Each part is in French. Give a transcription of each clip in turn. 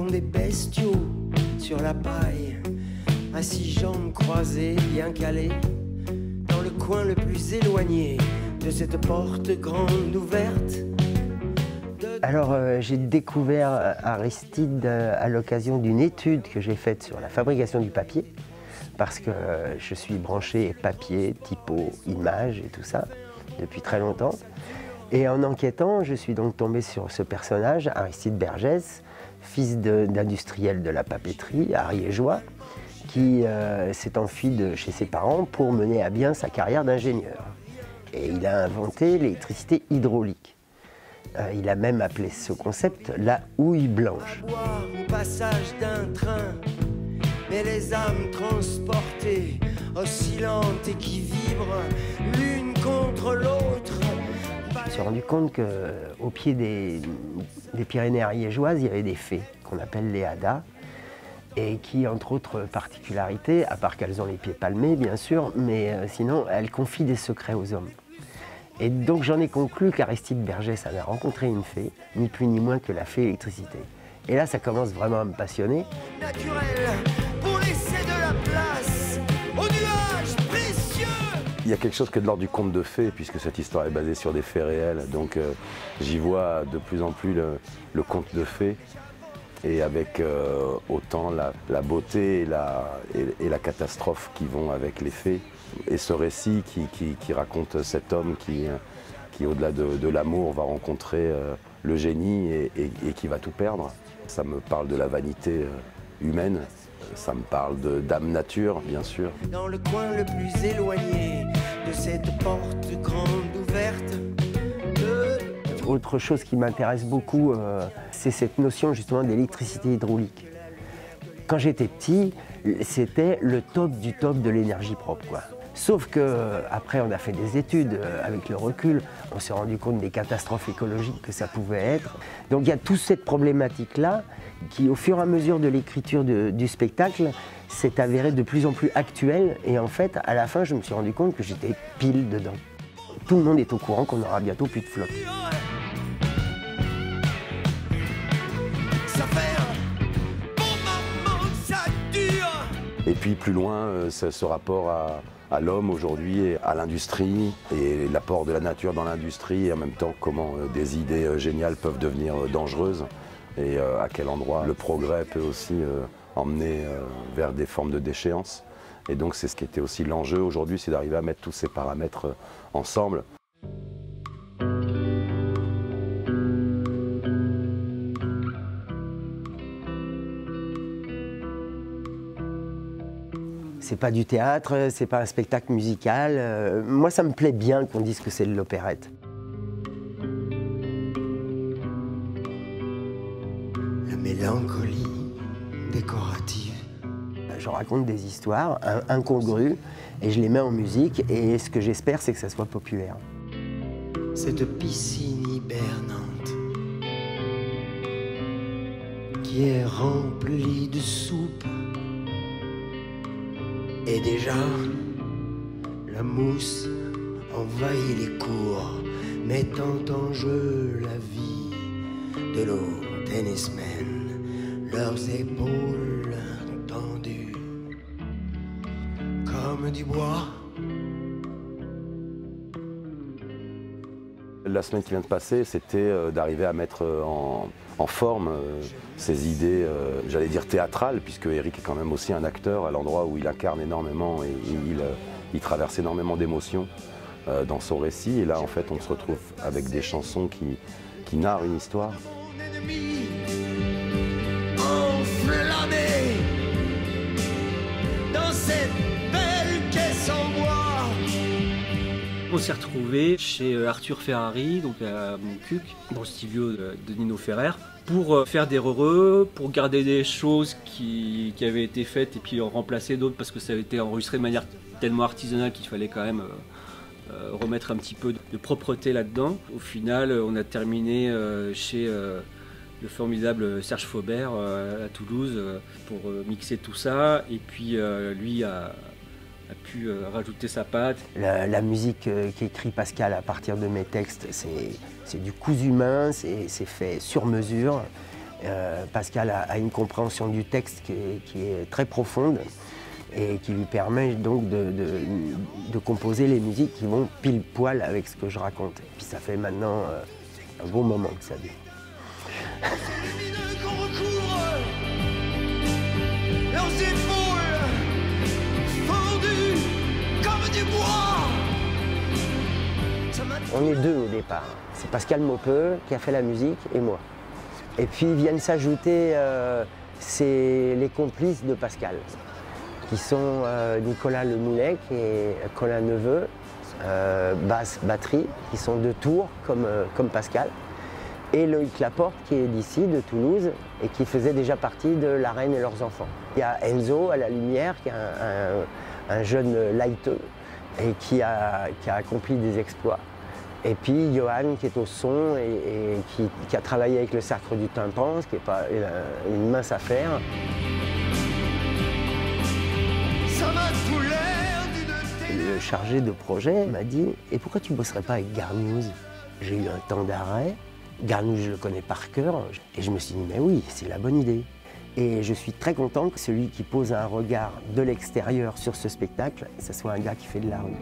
font des bestiaux sur la paille, à 6 jambes croisées, bien calées, dans le coin le plus éloigné de cette porte grande ouverte. Alors j'ai découvert Aristide à l'occasion d'une étude que j'ai faite sur la fabrication du papier, parce que je suis branché papier, typo, images et tout ça depuis très longtemps. Et en enquêtant, je suis donc tombé sur ce personnage, Aristide Bergès, fils d'industriel de la papeterie ariégeois, qui s'est enfui de chez ses parents pour mener à bien sa carrière d'ingénieur. Et il a inventé l'électricité hydraulique. Il a même appelé ce concept la houille blanche. Au passage d'un train, mais les âmes transportées, oscillantes et qui vibrent l'une contre l'autre. Je me suis rendu compte qu'au pied des Pyrénées ariégeoises, il y avait des fées qu'on appelle les hadas, et qui, entre autres particularités, à part qu'elles ont les pieds palmés bien sûr, mais sinon elles confient des secrets aux hommes. Et donc j'en ai conclu qu'Aristide Bergès avait rencontré une fée, ni plus ni moins que la fée électricité. Et là ça commence vraiment à me passionner. Naturel, pour laisser de la place aux nuages précieux. Il y a quelque chose que de l'ordre du conte de fées, puisque cette histoire est basée sur des faits réels. Donc j'y vois de plus en plus le conte de fées, et avec autant la beauté et la catastrophe qui vont avec les fées. Et ce récit qui raconte cet homme qui au-delà de l'amour, va rencontrer le génie et qui va tout perdre. Ça me parle de la vanité humaine, ça me parle d'âme nature, bien sûr. Dans le coin le plus éloigné de cette porte grande ouverte. Autre chose qui m'intéresse beaucoup, c'est cette notion justement d'électricité hydraulique. Quand j'étais petit, c'était le top du top de l'énergie propre, quoi. Sauf qu'après on a fait des études, avec le recul, on s'est rendu compte des catastrophes écologiques que ça pouvait être. Donc il y a toute cette problématique-là qui, au fur et à mesure de l'écriture du spectacle, s'est avérée de plus en plus actuelle. Et en fait, à la fin, je me suis rendu compte que j'étais pile dedans. Tout le monde est au courant qu'on aura bientôt plus de flotte. Et puis plus loin, ce rapport à l'homme aujourd'hui, et à l'industrie, et l'apport de la nature dans l'industrie, et en même temps comment des idées géniales peuvent devenir dangereuses, et à quel endroit le progrès peut aussi emmener vers des formes de déchéance. Et donc c'est ce qui était aussi l'enjeu aujourd'hui, c'est d'arriver à mettre tous ces paramètres ensemble. C'est pas du théâtre, c'est pas un spectacle musical. Moi, ça me plaît bien qu'on dise que c'est de l'opérette. La mélancolie décorative. Je raconte des histoires incongrues et je les mets en musique, et ce que j'espère, c'est que ça soit populaire. Cette piscine hibernante qui est remplie de soupe. Et déjà, la mousse envahit les cours, mettant en jeu la vie de nos tennismen, leurs épaules tendues comme du bois. La semaine qui vient de passer, c'était d'arriver à mettre en forme ces idées, j'allais dire théâtrales, puisque Eric est quand même aussi un acteur, à l'endroit où il incarne énormément et il traverse énormément d'émotions dans son récit. Et là, en fait, on se retrouve avec des chansons qui narrent une histoire. Mon ennemi, enflammé dans cette belle caisse en bois. On s'est retrouvé chez Arthur Ferrari, donc à Montcuq, dans le studio de Nino Ferrer, pour faire des re-re, pour garder des choses qui avaient été faites et puis en remplacer d'autres parce que ça avait été enregistré de manière tellement artisanale qu'il fallait quand même remettre un petit peu de propreté là-dedans. Au final, on a terminé chez le formidable Serge Faubert à Toulouse pour mixer tout ça, et puis lui a pu rajouter sa patte. La musique qu'écrit Pascal à partir de mes textes, c'est du cousu main, c'est fait sur mesure. Pascal a une compréhension du texte qui est très profonde et qui lui permet donc de composer les musiques qui vont pile poil avec ce que je raconte. Et puis ça fait maintenant un bon moment que ça dure. On est deux au départ. C'est Pascal Maupeux qui a fait la musique et moi. Et puis viennent s'ajouter les complices de Pascal, qui sont Nicolas Lemoulet et Colin Neveu, basse, batterie, qui sont de Tours comme Pascal, et Loïc Laporte qui est d'ici, de Toulouse, et qui faisait déjà partie de La Reine et leurs enfants. Il y a Enzo à la lumière, qui est un jeune lighteux et qui a accompli des exploits. Et puis Johan qui est au son et qui a travaillé avec le Cercle du Tympan, ce qui n'est pas une mince affaire. Le chargé de projet m'a dit « Et pourquoi tu ne bosserais pas avec Garnouze ?» J'ai eu un temps d'arrêt. Garnouze, je le connais par cœur. Et je me suis dit « Mais oui, c'est la bonne idée ». Et je suis très content que celui qui pose un regard de l'extérieur sur ce spectacle, ce soit un gars qui fait de la rue.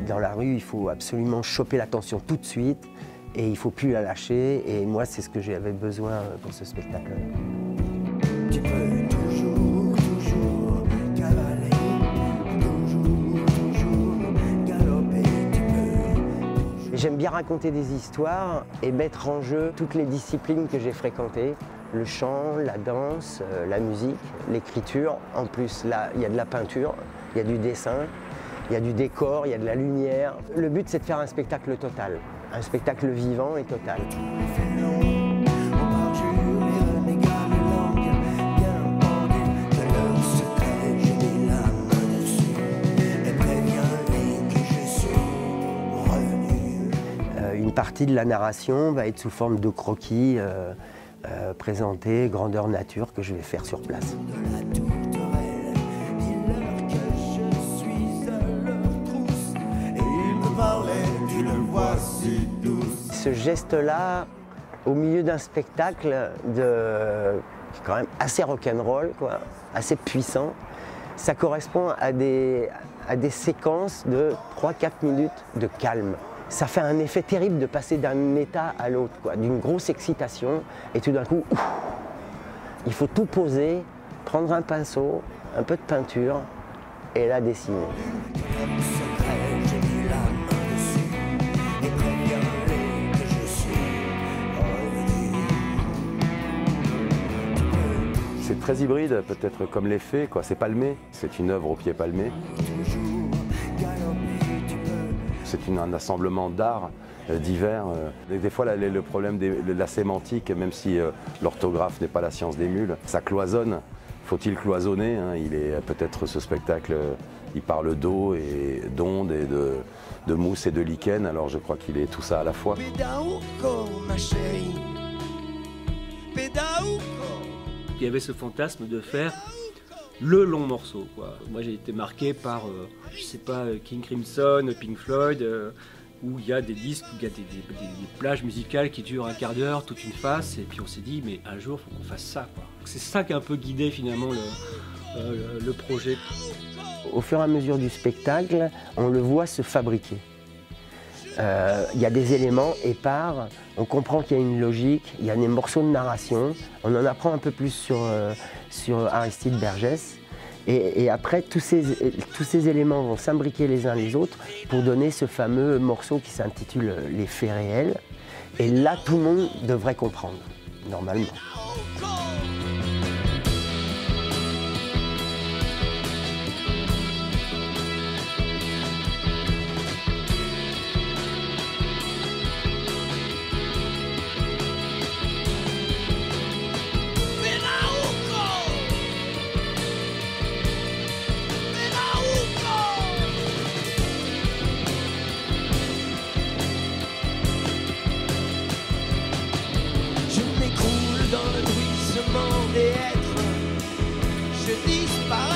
Dans la rue, il faut absolument choper l'attention tout de suite et il ne faut plus la lâcher. Et moi, c'est ce que j'avais besoin pour ce spectacle. Tu peux toujours cavaler, toujours galoper, tu peux. J'aime bien raconter des histoires et mettre en jeu toutes les disciplines que j'ai fréquentées. Le chant, la danse, la musique, l'écriture. En plus, là, il y a de la peinture, il y a du dessin. Il y a du décor, il y a de la lumière. Le but, c'est de faire un spectacle total, un spectacle vivant et total. Une partie de la narration va être sous forme de croquis présentés, grandeur nature, que je vais faire sur place. Ce geste-là, au milieu d'un spectacle qui est quand même assez rock'n'roll, quoi, assez puissant, ça correspond à des séquences de 3-4 minutes de calme. Ça fait un effet terrible de passer d'un état à l'autre, d'une grosse excitation, et tout d'un coup, il faut tout poser, prendre un pinceau, un peu de peinture, et la dessiner. C'est très hybride, peut-être comme l'effet, quoi. C'est palmé, c'est une œuvre au pied palmé. C'est un assemblement d'art divers. Des fois, le problème de la sémantique, même si l'orthographe n'est pas la science des mules, ça cloisonne. Faut-il cloisonner, hein? Il est peut-être ce spectacle, il parle d'eau et d'ondes et de mousse et de lichen, alors je crois qu'il est tout ça à la fois. Il y avait ce fantasme de faire le long morceau, quoi. Moi j'ai été marqué par, je sais pas, King Crimson, Pink Floyd, où il y a des disques, où il y a des plages musicales qui durent un quart d'heure, toute une face, et puis on s'est dit, mais un jour il faut qu'on fasse ça, quoi. C'est ça qui a un peu guidé finalement le projet. Au fur et à mesure du spectacle, on le voit se fabriquer. Il y a des éléments épars, on comprend qu'il y a une logique, il y a des morceaux de narration, on en apprend un peu plus sur Aristide Bergès. Et après, tous ces éléments vont s'imbriquer les uns les autres pour donner ce fameux morceau qui s'intitule « Les faits réels ». Et là, tout le monde devrait comprendre, normalement. Je m'écroule dans le bruissement des êtres, je disparais.